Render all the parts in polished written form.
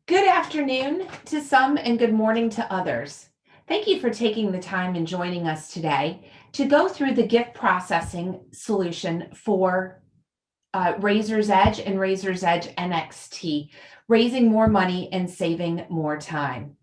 Good afternoon to some and good morning to others. Thank you for taking the time and joining us today to go through the gift processing solution for Razor's Edge and Razor's Edge NXT, raising more money and saving more time.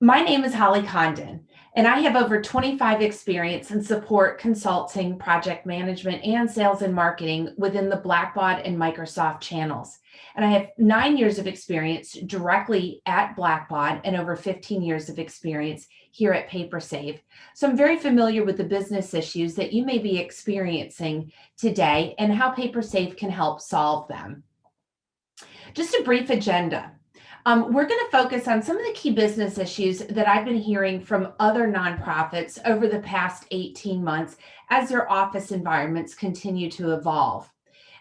My name is Holly Condon, and I have over 25 experience in support, consulting, project management, and sales and marketing within the Blackbaud and Microsoft channels. And I have 9 years of experience directly at Blackbaud and over 15 years of experience here at PaperSave. So I'm very familiar with the business issues that you may be experiencing today and how PaperSave can help solve them. Just a brief agenda. We're going to focus on some of the key business issues that I've been hearing from other nonprofits over the past 18 months as their office environments continue to evolve.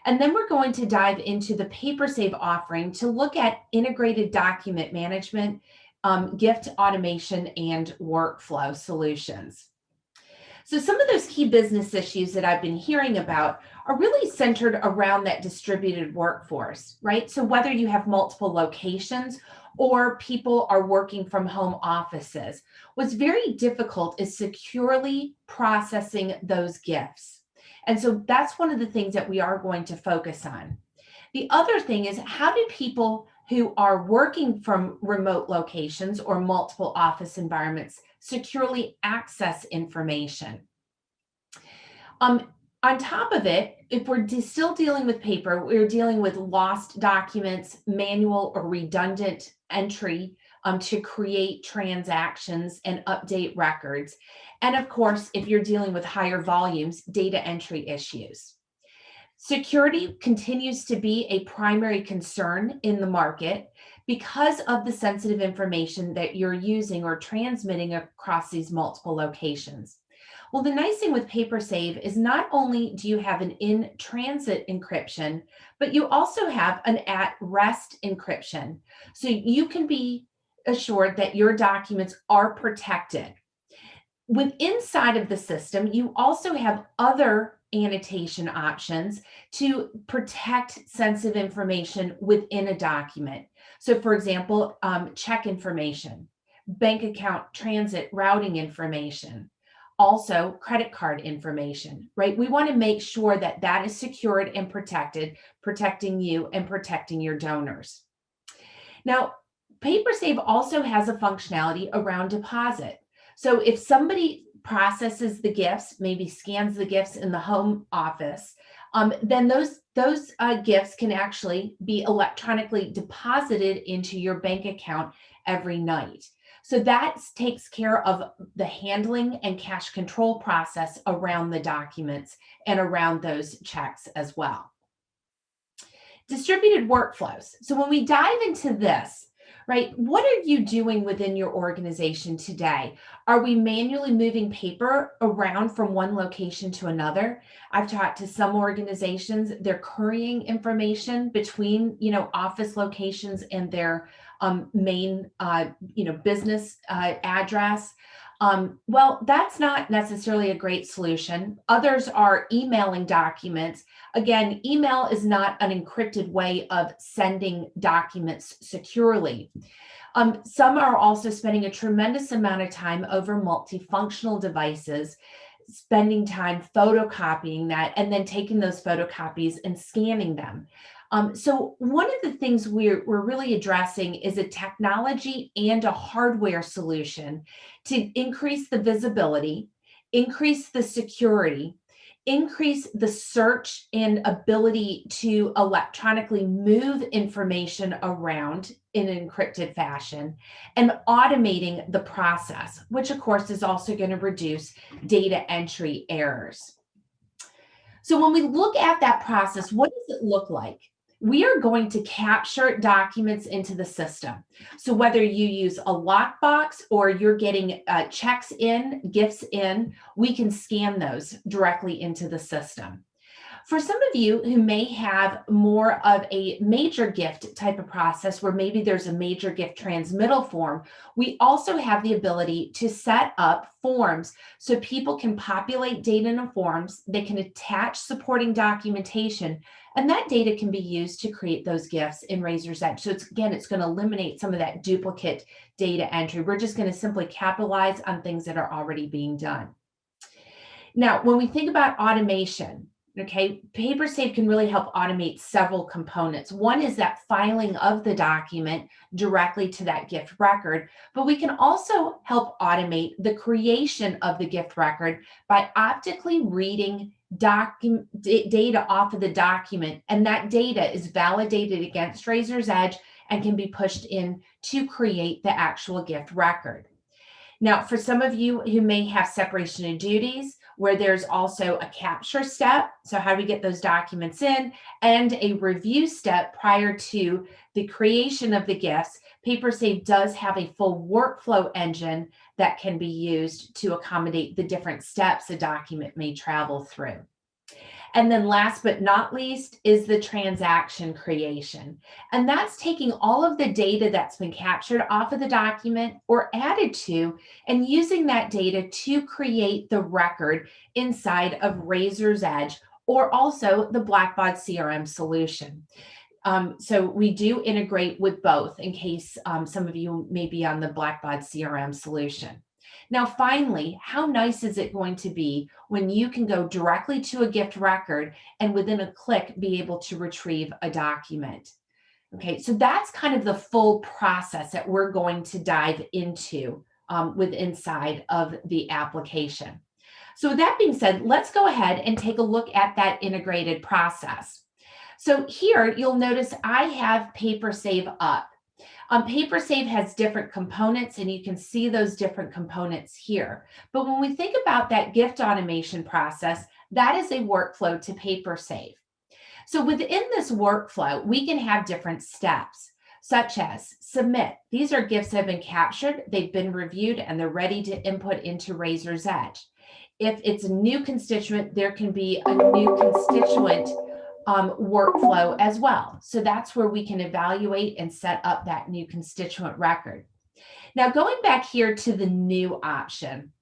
And then we're going to dive into the PaperSave offering to look at integrated document management, gift automation, and workflow solutions. So some of those key business issues that I've been hearing about are really centered around that distributed workforce, right? So whether you have multiple locations or people are working from home offices, what's very difficult is securely processing those gifts. And so that's one of the things that we are going to focus on. The other thing is, how do people who are working from remote locations or multiple office environments securely access information? On top of it, if we're still dealing with paper, we're dealing with lost documents, manual or redundant entry to create transactions and update records. And of course, if you're dealing with higher volumes, data entry issues. Security continues to be a primary concern in the market because of the sensitive information that you're using or transmitting across these multiple locations. Well, the nice thing with PaperSave is not only do you have an in-transit encryption, but you also have an at-rest encryption. So you can be assured that your documents are protected. Inside of the system, you also have other annotation options to protect sensitive information within a document. So for example, check information, bank account transit routing information, also credit card information, right? We want to make sure that that is secured and protected, protecting you and protecting your donors. Now, PaperSave also has a functionality around deposit. So if somebody processes the gifts, maybe scans the gifts in the home office, then those gifts can actually be electronically deposited into your bank account every night. So that takes care of the handling and cash control process around the documents and around those checks as well. Distributed workflows. So when we dive into this, right, what are you doing within your organization today? Are we manually moving paper around from one location to another? I've talked to some organizations, they're currying information between, office locations and their main, business address. Well, that's not necessarily a great solution. Others are emailing documents. Again, email is not an encrypted way of sending documents securely. Some are also spending a tremendous amount of time over multifunctional devices, spending time photocopying that and then taking those photocopies and scanning them. So one of the things we're really addressing is a technology and a hardware solution to increase the visibility, increase the security, increase the search and ability to electronically move information around in an encrypted fashion, and automating the process, which of course is also going to reduce data entry errors. So when we look at that process, what does it look like? We are going to capture documents into the system. So whether you use a lockbox or you're getting checks in, gifts in, we can scan those directly into the system. For some of you who may have more of a major gift type of process where maybe there's a major gift transmittal form, we also have the ability to set up forms so people can populate data in forms, they can attach supporting documentation, and that data can be used to create those gifts in Razor's Edge. So it's going to eliminate some of that duplicate data entry. We're just going to simply capitalize on things that are already being done. Now, when we think about automation, okay, PaperSafe can really help automate several components. One is that filing of the document directly to that gift record, but we can also help automate the creation of the gift record by optically reading data off of the document, and that data is validated against Razor's Edge and can be pushed in to create the actual gift record. Now, for some of you who may have separation of duties, where there's also a capture step, so how do we get those documents in, and a review step prior to the creation of the gifts, PaperSafe does have a full workflow engine that can be used to accommodate the different steps a document may travel through. And then last but not least is the transaction creation. And that's taking all of the data that's been captured off of the document or added to and using that data to create the record inside of Razor's Edge or also the Blackbaud CRM solution. So we do integrate with both in case some of you may be on the Blackbaud CRM solution. Now, finally, how nice is it going to be when you can go directly to a gift record and within a click be able to retrieve a document? Okay, so that's kind of the full process that we're going to dive into with inside of the application. So with that being said, let's go ahead and take a look at that integrated process. So here you'll notice I have PaperSave up. PaperSave has different components, and you can see those different components here. But when we think about that gift automation process, that is a workflow to PaperSave. So within this workflow, we can have different steps, such as submit. These are gifts that have been captured, they've been reviewed, and they're ready to input into Razor's Edge. If it's a new constituent, there can be a new constituent workflow as well. So that's where we can evaluate and set up that new constituent record. Now, going back here to the new option,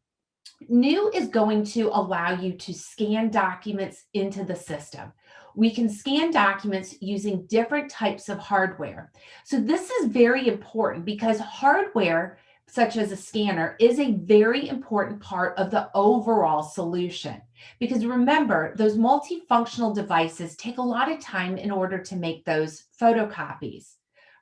new is going to allow you to scan documents into the system. We can scan documents using different types of hardware. So this is very important because hardware such as a scanner is a very important part of the overall solution. Because remember, those multifunctional devices take a lot of time in order to make those photocopies,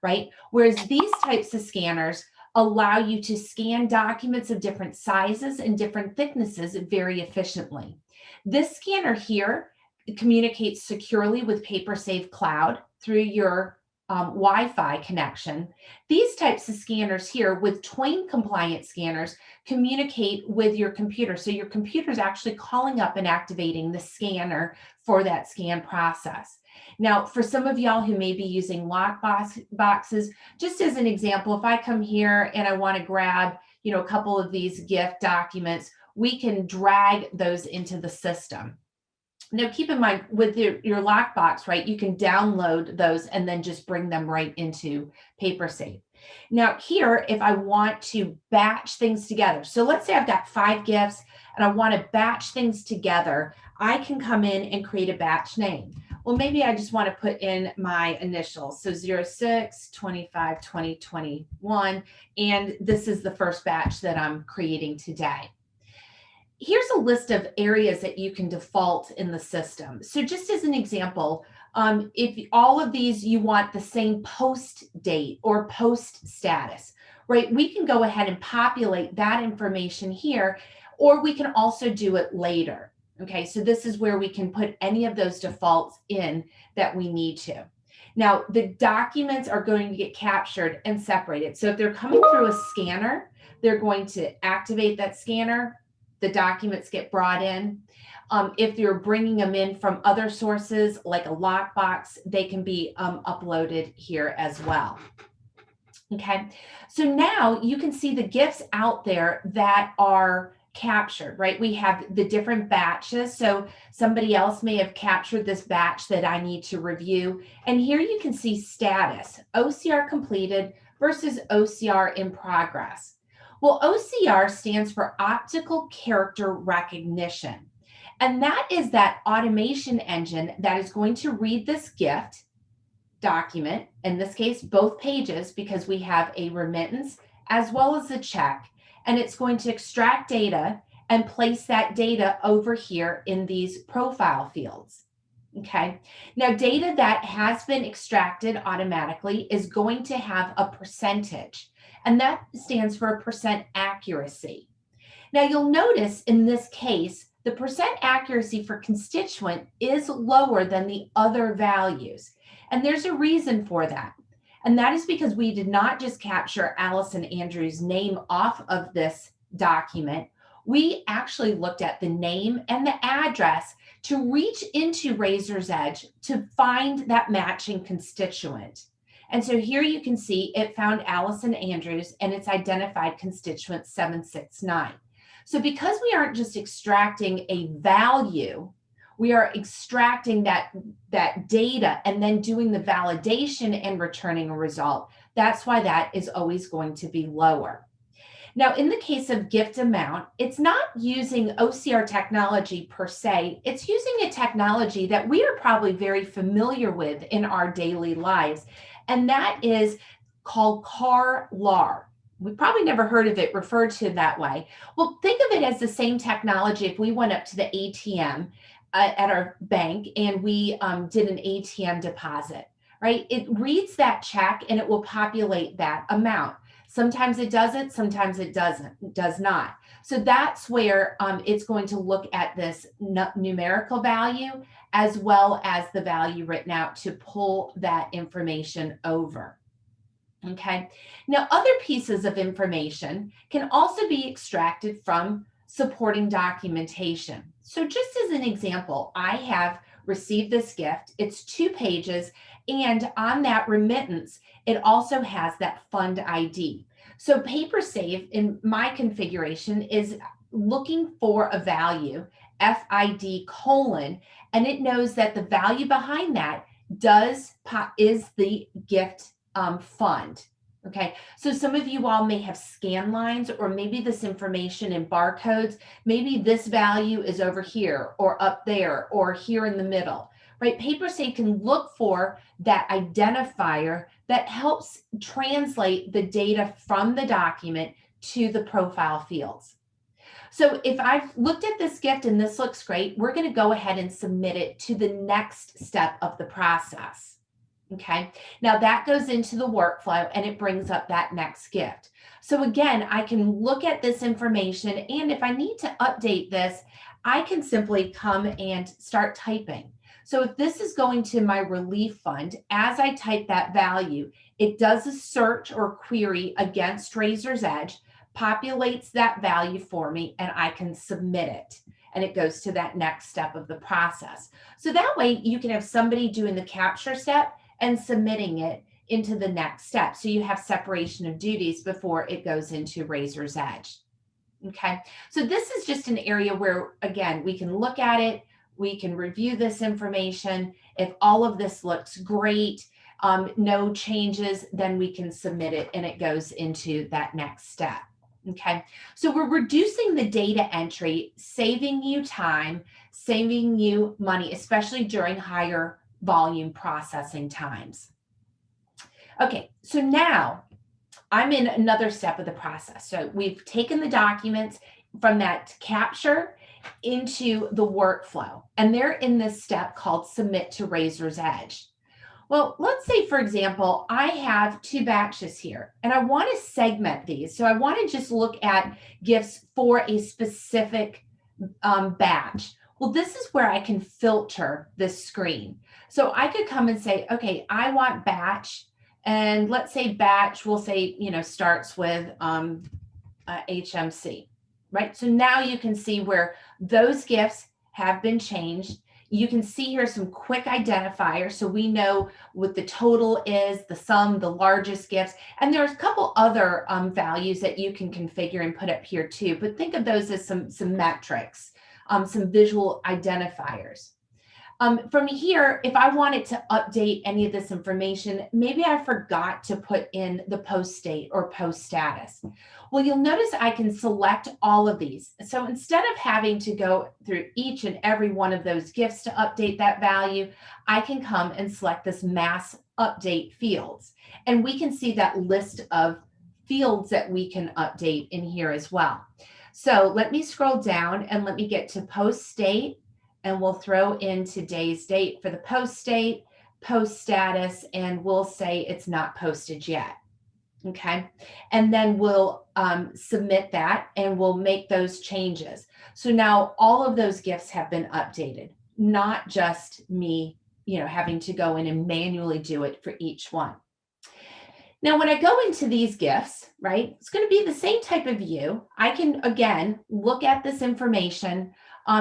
right? Whereas these types of scanners allow you to scan documents of different sizes and different thicknesses very efficiently. This scanner here communicates securely with PaperSafe Cloud through your Wi-Fi connection. These types of scanners here with Twain compliant scanners communicate with your computer. So your computer is actually calling up and activating the scanner for that scan process. Now, for some of y'all who may be using lock boxes, just as an example, if I come here and I want to grab, a couple of these gift documents, we can drag those into the system. Now, keep in mind with your lockbox, right, you can download those and then just bring them right into PaperSafe. Now here, if I want to batch things together, so let's say I've got 5 gifts and I want to batch things together, I can come in and create a batch name. Well, maybe I just want to put in my initials. So 06, 25, 20, 21, and this is the first batch that I'm creating today. Here's a list of areas that you can default in the system. So just as an example, if all of these you want the same post date or post status, right? We can go ahead and populate that information here, or we can also do it later. Okay, so this is where we can put any of those defaults in that we need to. Now, the documents are going to get captured and separated. So if they're coming through a scanner, they're going to activate that scanner. The documents get brought in. If you're bringing them in from other sources like a lockbox, they can be uploaded here as well. Okay, so now you can see the gifts out there that are captured, right? We have the different batches. So somebody else may have captured this batch that I need to review. And here you can see status, OCR completed versus OCR in progress. Well, OCR stands for optical character recognition. And that is that automation engine that is going to read this gift document, in this case, both pages, because we have a remittance as well as a check, and it's going to extract data and place that data over here in these profile fields. Okay, now data that has been extracted automatically is going to have a percentage, and that stands for a percent accuracy. Now you'll notice in this case, the percent accuracy for constituent is lower than the other values. And there's a reason for that. And that is because we did not just capture Allison Andrews' name off of this document. We actually looked at the name and the address to reach into Razor's Edge to find that matching constituent. And so here you can see it found Allison Andrews and it's identified constituent 769. So because we aren't just extracting a value, we are extracting that data and then doing the validation and returning a result. That's why that is always going to be lower. Now, in the case of gift amount, it's not using OCR technology per se. It's using a technology that we are probably very familiar with in our daily lives, and that is called CAR-LAR. We probably never heard of it referred to that way. Well, think of it as the same technology if we went up to the ATM at our bank and we did an ATM deposit, right? It reads that check and it will populate that amount. Sometimes it does it, sometimes it does not. So that's where it's going to look at this numerical value as well as the value written out to pull that information over. Okay, now other pieces of information can also be extracted from supporting documentation. So just as an example, I have received this gift. It's 2 pages, and on that remittance, it also has that fund ID. So PaperSave in my configuration is looking for a value, FID colon, and it knows that the value behind that is the gift fund. Okay, so some of you all may have scan lines or maybe this information in barcodes. Maybe this value is over here or up there or here in the middle, right? PaperSafe can look for that identifier that helps translate the data from the document to the profile fields. So if I've looked at this gift and this looks great, we're going to go ahead and submit it to the next step of the process. Okay, now that goes into the workflow and it brings up that next gift. So again, I can look at this information, and if I need to update this, I can simply come and start typing. So if this is going to my relief fund, as I type that value, it does a search or query against Razor's Edge, populates that value for me, and I can submit it. And it goes to that next step of the process. So that way you can have somebody doing the capture step and submitting it into the next step. So you have separation of duties before it goes into Razor's Edge. Okay, so this is just an area where, again, we can look at it, we can review this information. If all of this looks great, no changes, then we can submit it and it goes into that next step. Okay, so we're reducing the data entry, saving you time, saving you money, especially during higher volume processing times. Okay, so now I'm in another step of the process. So we've taken the documents from that capture into the workflow, and they're in this step called submit to Razor's Edge. Well, let's say, for example, I have 2 batches here and I want to segment these. So I want to just look at gifts for a specific batch. Well, this is where I can filter this screen. So I could come and say, okay, I want batch, and let's say batch, we'll say, starts with HMC, right? So now you can see where those gifts have been changed. You can see here some quick identifiers, so we know what the total is, the sum, the largest gifts, and there's a couple other values that you can configure and put up here too, but think of those as some metrics, some visual identifiers. From here, if I wanted to update any of this information, maybe I forgot to put in the post state or post status. Well, you'll notice I can select all of these. So instead of having to go through each and every one of those gifts to update that value, I can come and select this mass update fields. And we can see that list of fields that we can update in here as well. So let me scroll down and let me get to post state, and we'll throw in today's date for the post state, post status, and we'll say it's not posted yet. Okay, and then we'll submit that and we'll make those changes. So now all of those gifts have been updated, not just me, having to go in and manually do it for each one. Now, when I go into these gifts, right, it's going to be the same type of view. I can, again, look at this information.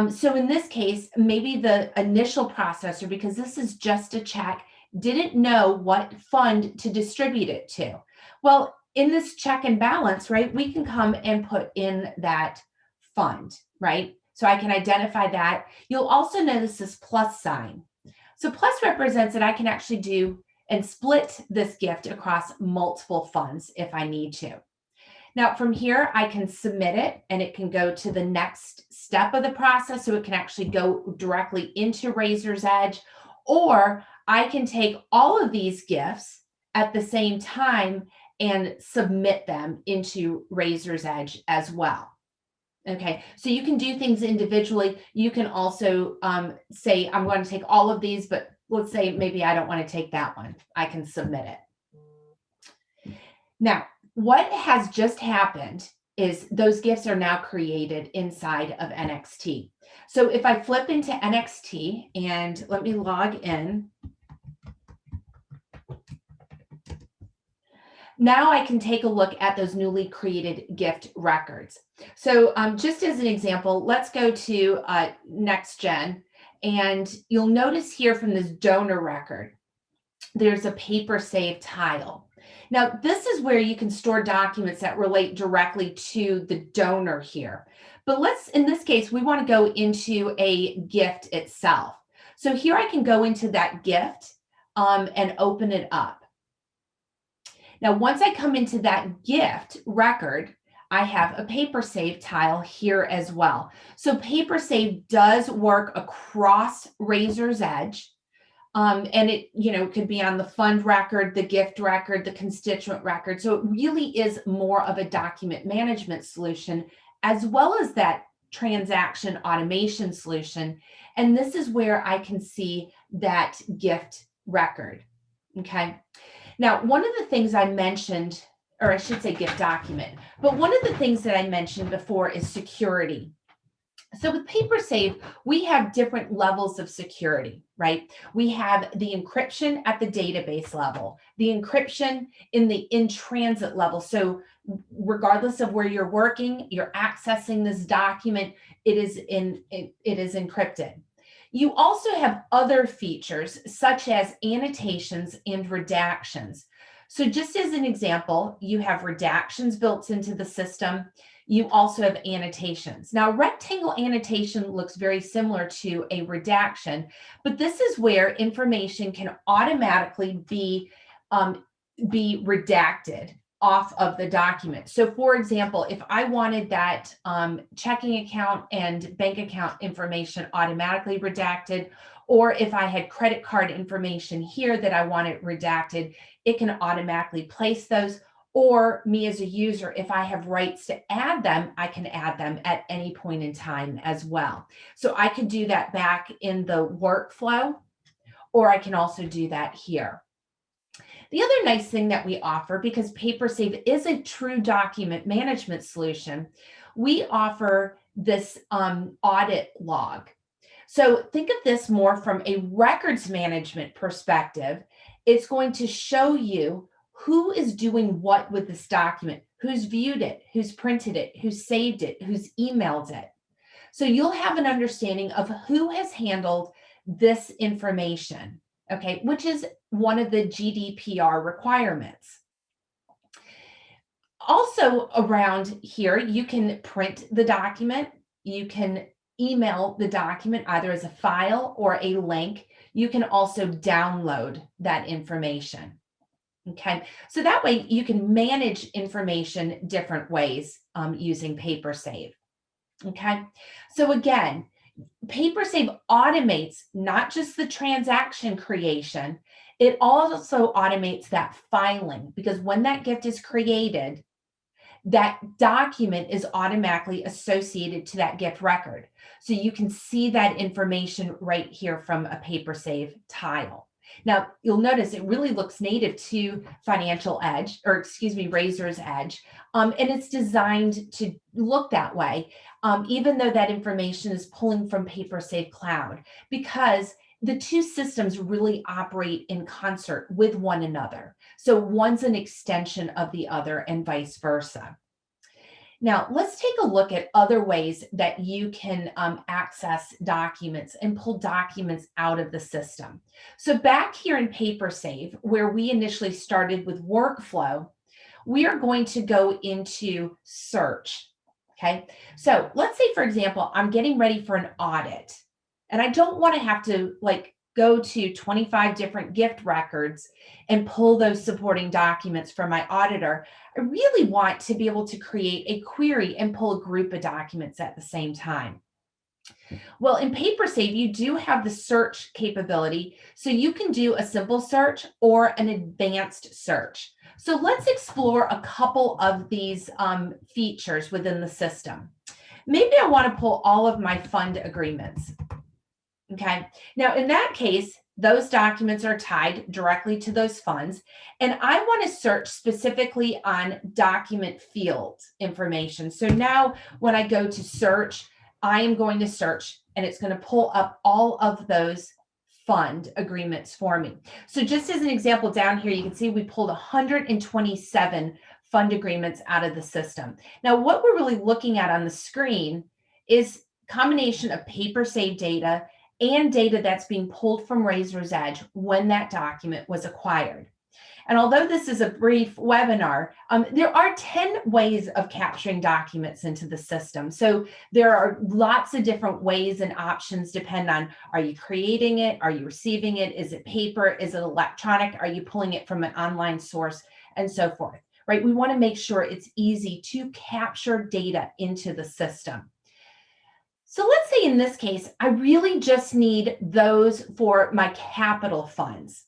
So in this case, maybe the initial processor, because this is just a check, didn't know what fund to distribute it to. Well, in this check and balance, right, we can come and put in that fund, right? So I can identify that. You'll also notice this plus sign. So plus represents that I can actually do and split this gift across multiple funds if I need to. Now from here, I can submit it and it can go to the next step of the process. So it can actually go directly into Raiser's Edge, or I can take all of these gifts at the same time and submit them into Raiser's Edge as well. Okay, so you can do things individually. You can also say, I'm going to take all of these, but let's say maybe I don't want to take that one. I can submit it. Now, what has just happened is those gifts are now created inside of NXT. So if I flip into NXT and let me log in, now I can take a look at those newly created gift records. So just as an example, let's go to NextGen, and you'll notice here from this donor record, there's a paper save tile. Now, this is where you can store documents that relate directly to the donor here. But in this case, we want to go into a gift itself. So here I can go into that gift and open it up. Now, once I come into that gift record, I have a paper save tile here as well. So paper save does work across Raiser's Edge. And it, could be on the fund record, the gift record, the constituent record. So it really is more of a document management solution, as well as that transaction automation solution. And this is where I can see that gift record. Okay. Now, one of the things I mentioned, or I should say gift document, but one of the things that I mentioned before is security. So with PaperSafe, we have different levels of security, right? We have the encryption at the database level, the encryption in the in-transit level. So regardless of where you're working, you're accessing this document, it is encrypted. You also have other features such as annotations and redactions. So just as an example, you have redactions built into the system. You also have annotations. Now, rectangle annotation looks very similar to a redaction, but this is where information can automatically be redacted off of the document. So for example, if I wanted that checking account and bank account information automatically redacted, or if I had credit card information here that I wanted redacted, it can automatically place those. Or me as a user, if I have rights to add them, I can add them at any point in time as well. So I could do that back in the workflow, or I can also do that here. The other nice thing that we offer, because PaperSafe is a true document management solution, we offer this audit log. So think of this more from a records management perspective. It's going to show you who is doing what with this document, who's viewed it, who's printed it, who's saved it, who's emailed it. So you'll have an understanding of who has handled this information, okay, which is one of the GDPR requirements. Also around here, you can print the document, you can email the document either as a file or a link. You can also download that information. Okay, so that way you can manage information different ways using PaperSave. Okay, so again, PaperSave automates not just the transaction creation, it also automates that filing, because when that gift is created, that document is automatically associated to that gift record. So you can see that information right here from a PaperSave tile. Now, you'll notice it really looks native to Financial Edge, or excuse me, Razor's Edge, and it's designed to look that way, even though that information is pulling from PaperSave Cloud, because the two systems really operate in concert with one another. So one's an extension of the other and vice versa. Now, let's take a look at other ways that you can access documents and pull documents out of the system. So back here in PaperSave, where we initially started with workflow, we are going to go into search. Okay, so let's say, for example, I'm getting ready for an audit and I don't want to have to go to 25 different gift records and pull those supporting documents from my auditor. I really want to be able to create a query and pull a group of documents at the same time. Well, in PaperSave, you do have the search capability, so you can do a simple search or an advanced search. So let's explore a couple of these features within the system. Maybe I want to pull all of my fund agreements. Okay, now in that case, those documents are tied directly to those funds, and I want to search specifically on document field information. So now when I go to search, I am going to search and it's going to pull up all of those fund agreements for me. So just as an example down here, you can see we pulled 127 fund agreements out of the system. Now, what we're really looking at on the screen is combination of PaperSave data and data that's being pulled from Razor's Edge when that document was acquired. And although this is a brief webinar, there are 10 ways of capturing documents into the system. So there are lots of different ways and options depending on, are you creating it? Are you receiving it? Is it paper? Is it electronic? Are you pulling it from an online source? And so forth, right? We want to make sure it's easy to capture data into the system. So let's say in this case, I really just need those for my capital funds.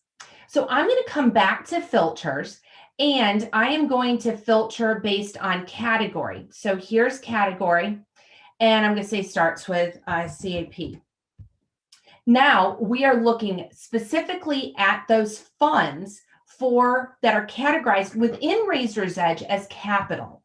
So I'm going to come back to filters and I am going to filter based on category. So here's category, and I'm going to say starts with CAP. Now we are looking specifically at those funds that are categorized within Razor's Edge as capital.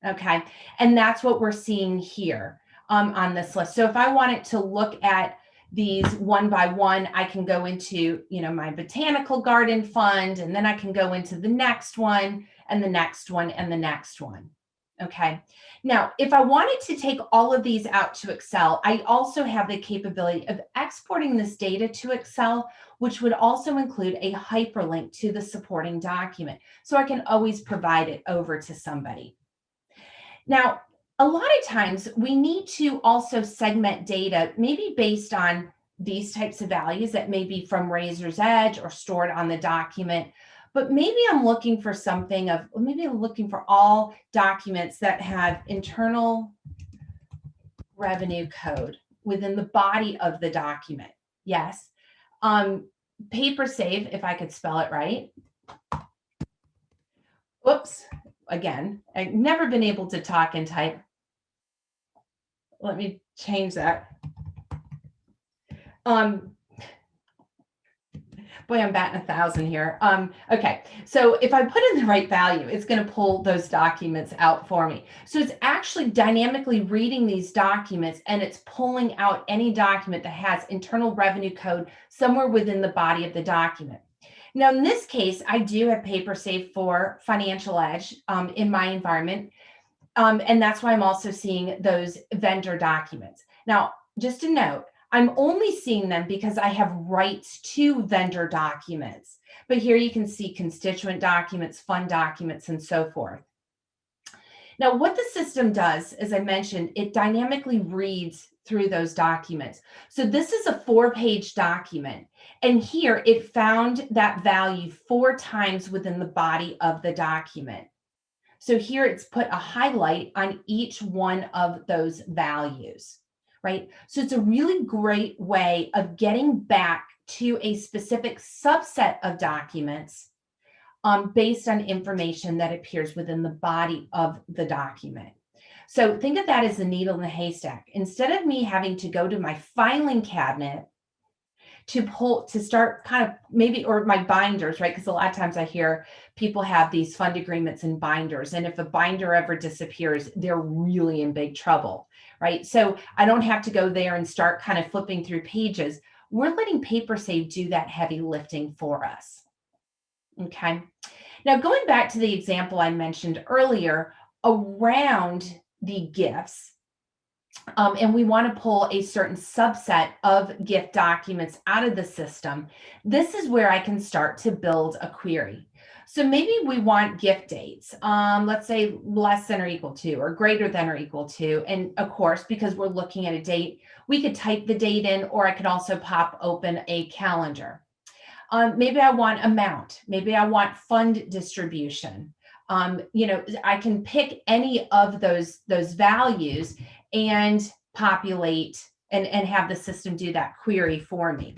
Okay, and that's what we're seeing here on this list. So if I wanted to look at these one by one, I can go into, my botanical garden fund, and then I can go into the next one and the next one and the next one. Okay. Now, if I wanted to take all of these out to Excel, I also have the capability of exporting this data to Excel, which would also include a hyperlink to the supporting document. So I can always provide it over to somebody. Now, a lot of times we need to also segment data, maybe based on these types of values that may be from Razor's Edge or stored on the document. But maybe I'm looking for maybe I'm looking for all documents that have internal revenue code within the body of the document. Yes. PaperSave, if I could spell it right. Whoops. Again, I've never been able to talk and type. Let me change that. Boy, I'm batting 1,000 here. Okay, so if I put in the right value, it's going to pull those documents out for me. So it's actually dynamically reading these documents, and it's pulling out any document that has internal revenue code somewhere within the body of the document. Now, in this case, I do have PaperSave for Financial Edge in my environment. And that's why I'm also seeing those vendor documents. Now, just a note, I'm only seeing them because I have rights to vendor documents. But here you can see constituent documents, fund documents, and so forth. Now, what the system does, as I mentioned, it dynamically reads through those documents. So this is a 4-page document. And here it found that value 4 times within the body of the document. So here it's put a highlight on each one of those values, right? So it's a really great way of getting back to a specific subset of documents based on information that appears within the body of the document. So think of that as the needle in the haystack. Instead of me having to go to my filing cabinet to start kind of maybe, or my binders, right? Because a lot of times I hear people have these fund agreements and binders. And if a binder ever disappears, they're really in big trouble, right? So I don't have to go there and start kind of flipping through pages. We're letting PaperSave do that heavy lifting for us. Okay. Now, going back to the example I mentioned earlier around the gifts, and we want to pull a certain subset of gift documents out of the system, this is where I can start to build a query. So maybe we want gift dates, let's say less than or equal to, or greater than or equal to. And of course, because we're looking at a date, we could type the date in, or I could also pop open a calendar. Maybe I want amount. Maybe I want fund distribution. I can pick any of those values and populate and have the system do that query for me.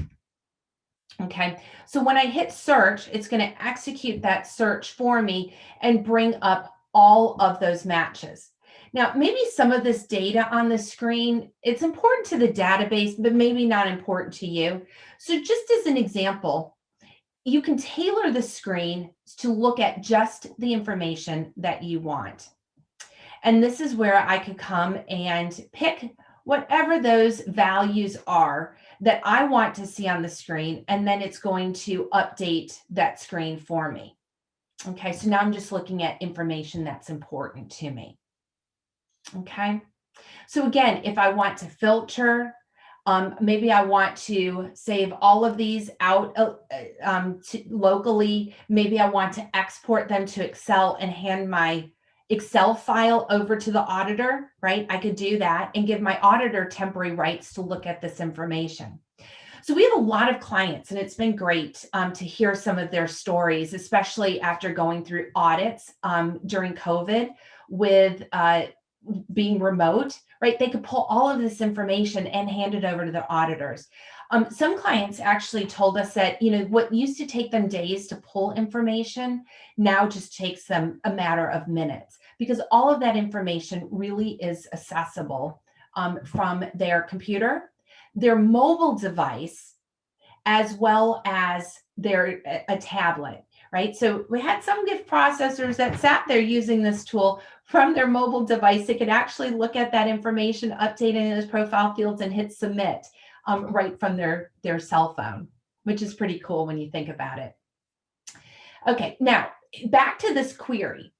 Okay, so when I hit search, it's going to execute that search for me and bring up all of those matches. Now, maybe some of this data on the screen, it's important to the database, but maybe not important to you. So just as an example, you can tailor the screen to look at just the information that you want. And this is where I could come and pick whatever those values are that I want to see on the screen, and then it's going to update that screen for me. Okay, so now I'm just looking at information that's important to me. Okay, so again, if I want to filter, maybe I want to save all of these out locally. Maybe I want to export them to Excel and hand my Excel file over to the auditor, right? I could do that and give my auditor temporary rights to look at this information. So we have a lot of clients, and it's been great to hear some of their stories, especially after going through audits during COVID with being remote, right? They could pull all of this information and hand it over to the auditors. Some clients actually told us that, what used to take them days to pull information now just takes them a matter of minutes, because all of that information really is accessible from their computer, their mobile device, as well as a tablet, right? So we had some gift processors that sat there using this tool from their mobile device. They could actually look at that information, update it in those profile fields, and hit submit right from their cell phone, which is pretty cool when you think about it. Okay, now back to this query.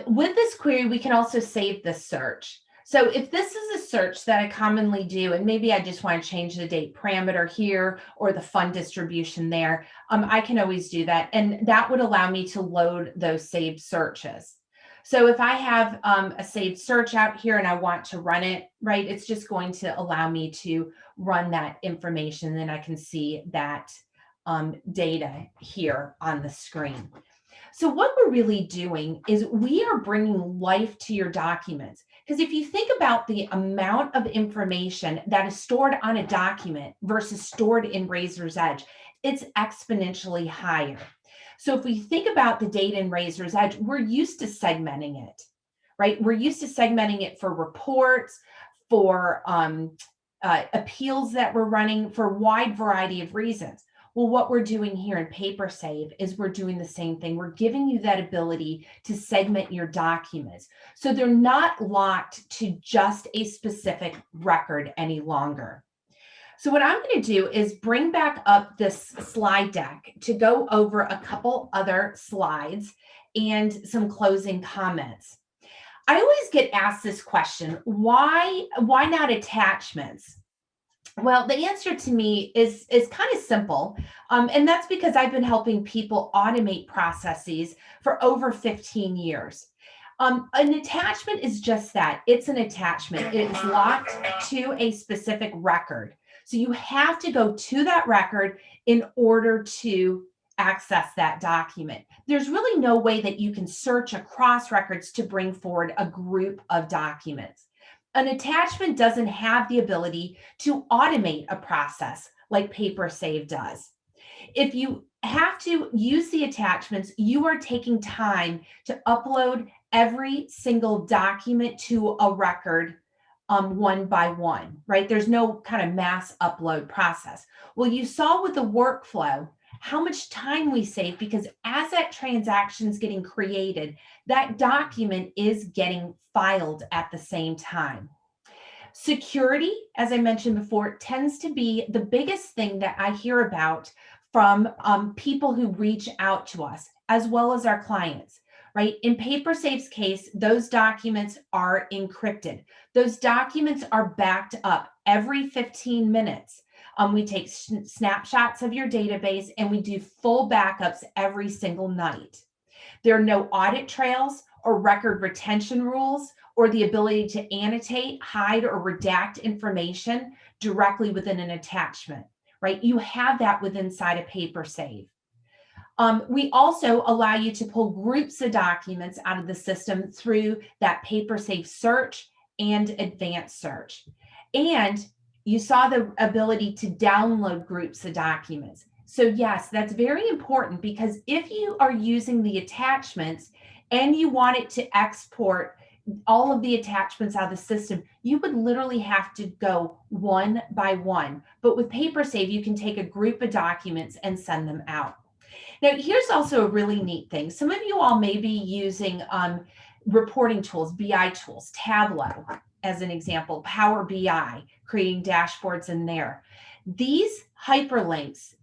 With this query, we can also save the search. So if this is a search that I commonly do, and maybe I just want to change the date parameter here or the fund distribution there, I can always do that. And that would allow me to load those saved searches. So if I have a saved search out here and I want to run it, right, it's just going to allow me to run that information. Then I can see that data here on the screen. So what we're really doing is we are bringing life to your documents. Because if you think about the amount of information that is stored on a document versus stored in Razor's Edge, it's exponentially higher. So if we think about the data in Razor's Edge, we're used to segmenting it, right? We're used to segmenting it for reports, for appeals that we're running, for a wide variety of reasons. Well, what we're doing here in PaperSave is we're doing the same thing. We're giving you that ability to segment your documents, so they're not locked to just a specific record any longer. So what I'm going to do is bring back up this slide deck to go over a couple other slides and some closing comments. I always get asked this question, why not attachments? Well, the answer to me is kind of simple, and that's because I've been helping people automate processes for over 15 years. An attachment is just that. It's an attachment. It is locked to a specific record. So you have to go to that record in order to access that document. There's really no way that you can search across records to bring forward a group of documents. An attachment doesn't have the ability to automate a process like PaperSave does. If you have to use the attachments, you are taking time to upload every single document to a record one by one, right? There's no kind of mass upload process. Well, you saw with the workflow how much time we save because as that transaction is getting created, that document is getting filed at the same time. Security, as I mentioned before, tends to be the biggest thing that I hear about from people who reach out to us, as well as our clients, right? In PaperSafe's case, those documents are encrypted. Those documents are backed up every 15 minutes. We take snapshots of your database and we do full backups every single night. There are no audit trails or record retention rules or the ability to annotate, hide, or redact information directly within an attachment, right? You have that within inside a PaperSave. We also allow you to pull groups of documents out of the system through that PaperSave search and advanced search. And you saw the ability to download groups of documents. So yes, that's very important because if you are using the attachments and you want it to export all of the attachments out of the system, you would literally have to go one by one. But with PaperSave, you can take a group of documents and send them out. Now, here's also a really neat thing. Some of you all may be using reporting tools, BI tools, Tableau, as an example, Power BI, creating dashboards in there. These hyperlinks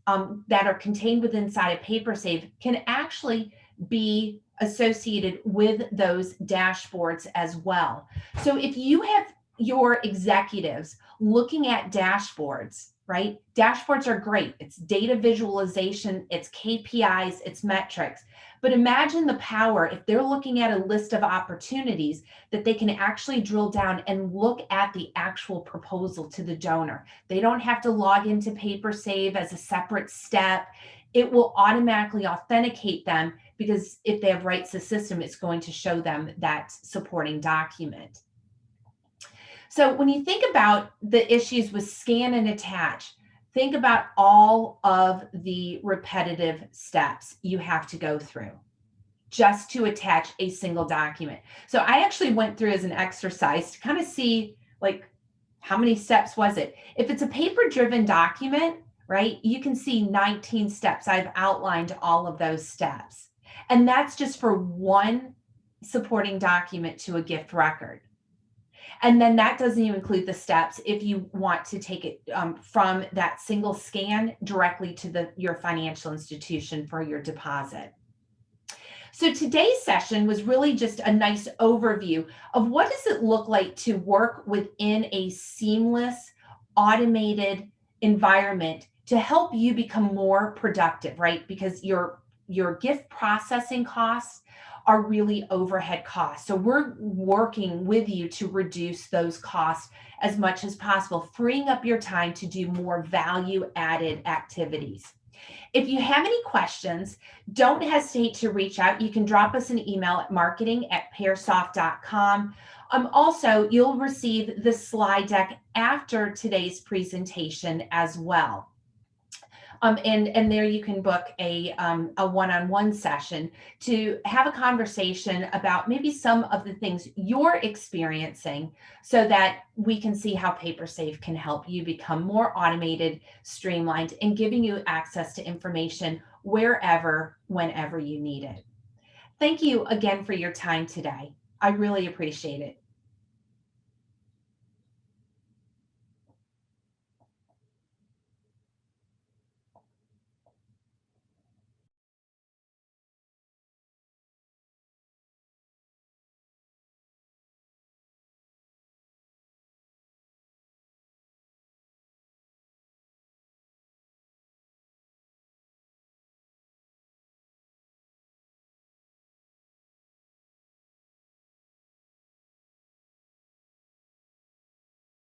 that are contained within inside a PaperSave can actually be associated with those dashboards as well. So if you have your executives looking at dashboards, right? Dashboards are great. It's data visualization, it's KPIs, it's metrics. But imagine the power if they're looking at a list of opportunities that they can actually drill down and look at the actual proposal to the donor. They don't have to log into PaperSave as a separate step. It will automatically authenticate them because if they have rights to system, it's going to show them that supporting document. So when you think about the issues with scan and attach, think about all of the repetitive steps you have to go through just to attach a single document. So I actually went through as an exercise to kind of see like how many steps was it? If it's a paper-driven document, right, you can see 19 steps. I've outlined all of those steps. And that's just for one supporting document to a gift record. And then that doesn't even include the steps if you want to take it from that single scan directly to your financial institution for your deposit. So today's session was really just a nice overview of what does it look like to work within a seamless, automated environment to help you become more productive, right? Because your gift processing costs are really overhead costs. So we're working with you to reduce those costs as much as possible, freeing up your time to do more value added activities. If you have any questions, don't hesitate to reach out. You can drop us an email at marketing@pearsoft.com. Also, you'll receive the slide deck after today's presentation as well. And there you can book a one-on-one session to have a conversation about maybe some of the things you're experiencing so that we can see how PaperSave can help you become more automated, streamlined, and giving you access to information wherever, whenever you need it. Thank you again for your time today. I really appreciate it.